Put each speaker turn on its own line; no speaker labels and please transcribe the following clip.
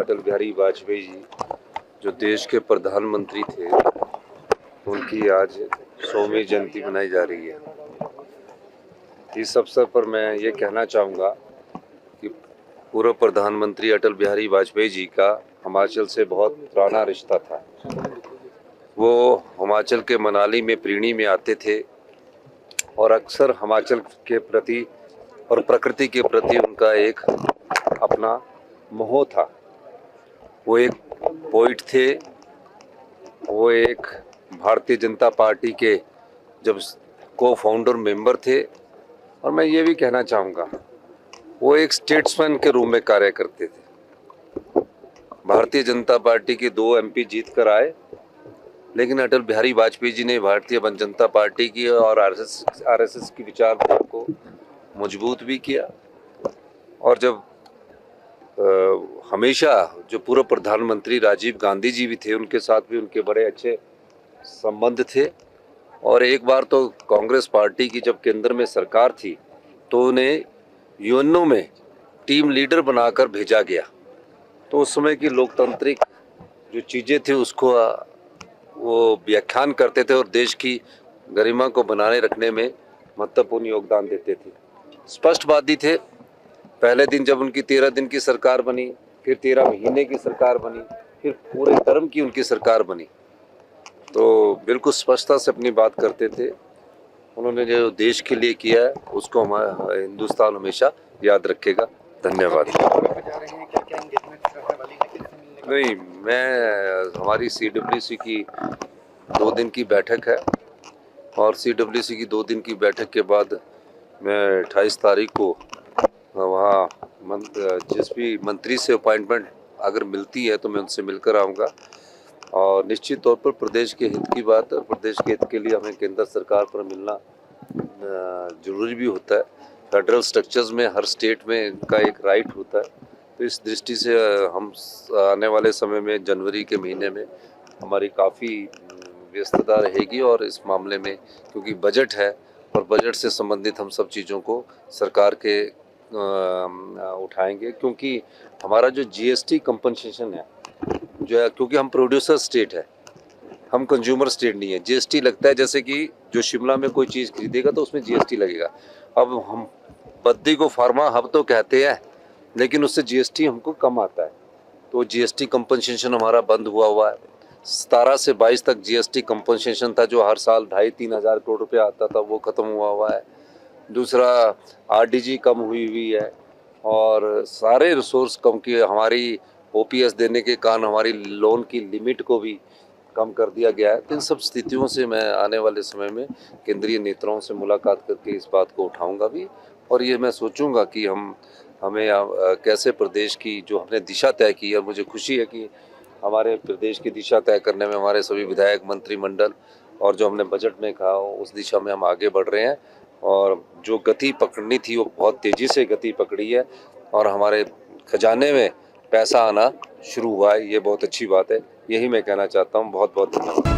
अटल बिहारी वाजपेयी जी जो देश के प्रधानमंत्री थे, उनकी आज 100वीं जयंती मनाई जा रही है। इस अवसर पर मैं ये कहना चाहूँगा कि पूर्व प्रधानमंत्री अटल बिहारी वाजपेयी जी का हिमाचल से बहुत पुराना रिश्ता था। वो हिमाचल के मनाली में प्रीणी में आते थे और अक्सर हिमाचल के प्रति और प्रकृति के प्रति उनका एक अपना मोह था। वो एक पोइट थे, वो एक भारतीय जनता पार्टी के जब को फाउंडर मेंबर थे, और मैं ये भी कहना चाहूँगा वो एक स्टेट्समैन के रूप में कार्य करते थे। भारतीय जनता पार्टी के 2 MP जीत कर आए, लेकिन अटल बिहारी वाजपेयी जी ने भारतीय जनता पार्टी की और RSS की विचारधारा को मजबूत भी किया। और जब हमेशा जो पूर्व प्रधानमंत्री राजीव गांधी जी भी थे, उनके साथ भी उनके बड़े अच्छे संबंध थे। और एक बार तो कांग्रेस पार्टी की जब केंद्र में सरकार थी तो उन्हें यूएनओ में टीम लीडर बनाकर भेजा गया। तो उस समय की लोकतांत्रिक जो चीज़ें थी उसको वो व्याख्यान करते थे और देश की गरिमा को बनाए रखने में महत्वपूर्ण योगदान देते थे। स्पष्टवादी थे। पहले दिन जब उनकी 13 दिन की सरकार बनी, फिर 13 महीने की सरकार बनी, फिर पूरे टर्म की उनकी सरकार बनी, तो बिल्कुल स्पष्टता से अपनी बात करते थे। उन्होंने जो देश के लिए किया है उसको हमारा हिंदुस्तान हमेशा याद रखेगा। धन्यवाद। नहीं, मैं हमारी CWC की 2 दिन की बैठक है और CWC की 2 दिन की बैठक के बाद मैं 28 तारीख को वहाँ जिस भी मंत्री से अपॉइंटमेंट अगर मिलती है तो मैं उनसे मिलकर आऊँगा। और निश्चित तौर पर प्रदेश के हित की बात है और प्रदेश के हित के लिए हमें केंद्र सरकार पर मिलना जरूरी भी होता है। फेडरल स्ट्रक्चर्स में हर स्टेट में का एक राइट होता है। तो इस दृष्टि से हम आने वाले समय में जनवरी के महीने में हमारी काफ़ी व्यस्तता रहेगी और इस मामले में क्योंकि बजट है और बजट से संबंधित हम सब चीज़ों को सरकार के उठाएंगे, क्योंकि हमारा जो GST कंपनसेशन है जो है, क्योंकि हम प्रोड्यूसर स्टेट है, हम कंज्यूमर स्टेट नहीं है। GST लगता है, जैसे कि जो शिमला में कोई चीज़ खरीदेगा तो उसमें GST लगेगा। अब हम बद्दी को फार्मा हब तो कहते हैं, लेकिन उससे GST हमको कम आता है, तो GST कंपनसेशन हमारा बंद हुआ है। 17 से 22 तक GST कंपनसेशन था जो हर साल 2,500-3 हज़ार करोड़ रुपये आता था, वो ख़त्म हुआ है। दूसरा RDG कम हुई है और सारे रिसोर्स कम किए। हमारी OPS देने के कारण हमारी लोन की लिमिट को भी कम कर दिया गया है। तो इन सब स्थितियों से मैं आने वाले समय में केंद्रीय नेताओं से मुलाकात करके इस बात को उठाऊंगा भी, और ये मैं सोचूंगा कि हमें कैसे प्रदेश की जो हमने दिशा तय की है। मुझे खुशी है कि हमारे प्रदेश की दिशा तय करने में हमारे सभी विधायक, मंत्रिमंडल और जो हमने बजट में कहा उस दिशा में हम आगे बढ़ रहे हैं, और जो गति पकड़नी थी वो बहुत तेज़ी से गति पकड़ी है और हमारे खजाने में पैसा आना शुरू हुआ है। ये बहुत अच्छी बात है। यही मैं कहना चाहता हूँ। बहुत बहुत धन्यवाद।